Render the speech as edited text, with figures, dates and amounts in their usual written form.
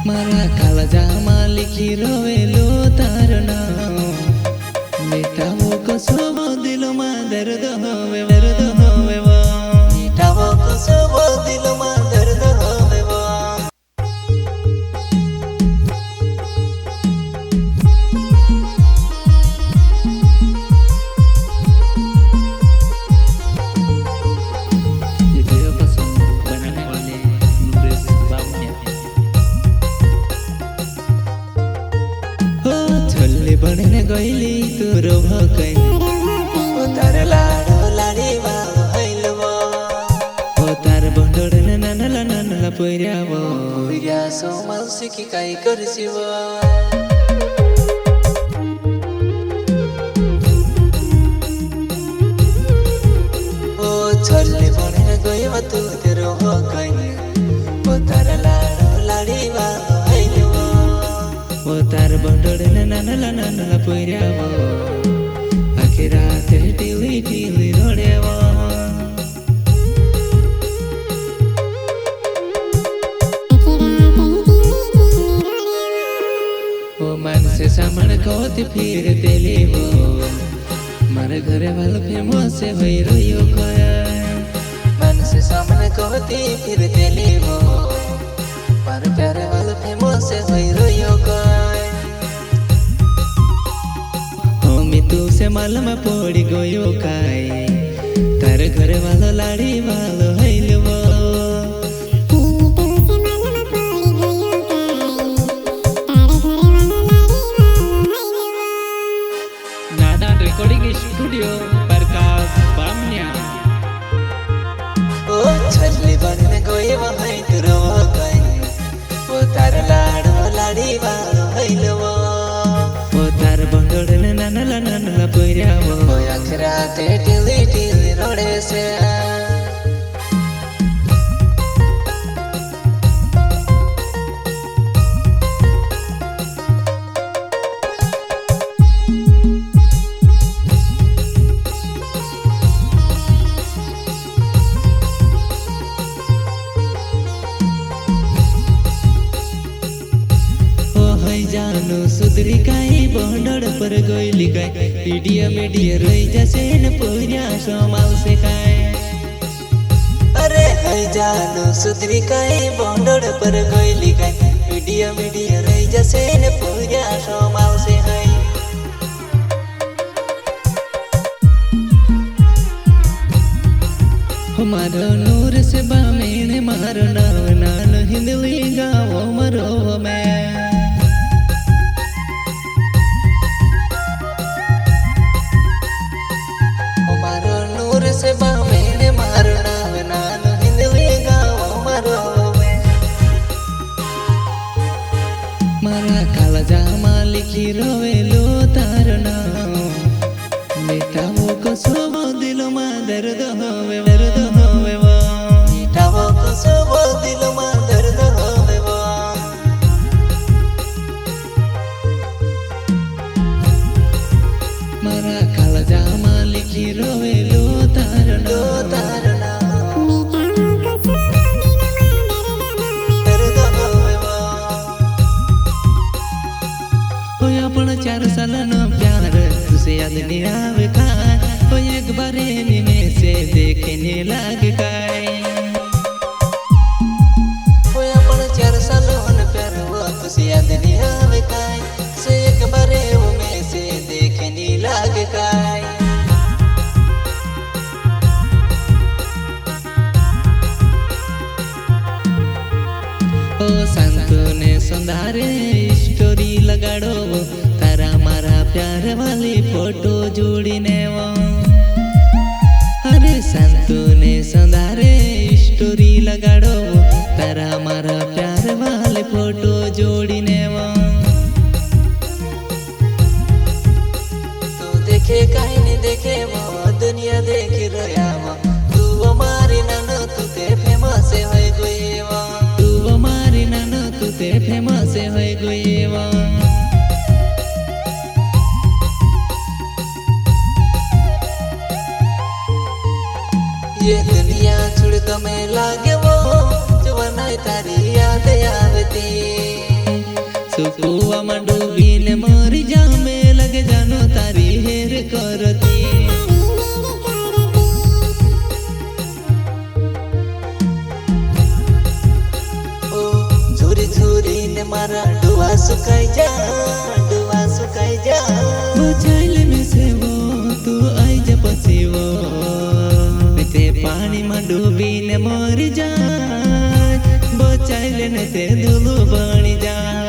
मारा काळजाમાં लिखी रोवेलो तारो नाम मीठाવો કસોવો દિલમાં દર્દ હોવે મીઠાવો કસોવો દિલમાં દર્દ હોવે बने गईली तू रोह कई तार लाडो लाडी वालो हैलवो तार बंडोड़ ने नानला पोर्यावो पोर्या सो मावशी की काय करसीवो ओ छल्ले बने गईवा तू ते रोह कई तार लाडो लाडी वालो हैलवो तार बंडोड़ ने नानला पोर्यावो आखी राते टीली रोड्यावो ओ मानसे सामण कोती फिर तेलीवो मारे घरे वालो फेमस होई रोयो कोया मानसे सामण कोती फिर तेलीवो मारे प्यारे वालो फेमस होई रोयो कोया तू से माल में पड़ी गयो काय तार घर वालो लाड़ी वालो हैलवो नादा रिकॉर्डिंग स्टूडियो प्रकाश बामनिया ओ छल्ली बनने गयो है तुरो काय ओ तार लाडो लाड़ी वालो हैलवो तार बंडोड़ ने नानला पोर्यावो आखी राते टीली रोडे से जानो सुधरी काई बंडोड़ पर गईली काय मीडिया रही जैसे न पोर्या समाल से काय अरे है जानो सुधरी काई बंडोड़ पर गईली काय मीडिया रही जैसे न पोर्या समाल से है हमारो नूर से बामेने मारो नाव नान हिंदली गावो मरो में से बामेने मारना नानो हिंदली गावो मरो में मारा काळजाમાં लिखी रोवेलो तारो नाम मीठाવો કસોવો દિલમાં દર્દ હોવે મીઠાવો કસોવો દિલમાં દર્દ હોવે મારા કાળજામાં लिखी रोवेलो चार साल न प्यार तुझे याद नहीं आवे काय ओ एक बार नीने से देखने लागे काय ओ अपन 4 साल न प्यार वो तुझे याद नहीं आवे काय से एक बार वो में से देखने लागे काय ओ संतो ने संधारे स्टोरी लगाड़ो तारा मारा प्यार वाली फोटो जोड़ीने वो अरे संतो ने संधारे स्टोरी लगाड़ो तारा मारा प्यार वाली फोटो जोड़ीने वो तो देखे काहे नहीं देखे वो दुनिया देख रहा वो तू हमारी नानो तू ते फेमस होई गई वो तू हमारी नानो तू ते फेमस होई गई वो ये दुनिया छोड़ तो मैं लागे वो जवाना तारी याद आवती સુકુવામાં ડૂબીને મરી જામે લગે જાનો તારી હેર કરતી છોરીને મારા ડુવા સુકાઈ જા બચાઈ લે સેવો તું આઈ જા પસીવો તે પાણીમાં ડૂબીને મરી જાય બચાઈ લે ને તે દુલું બની જાય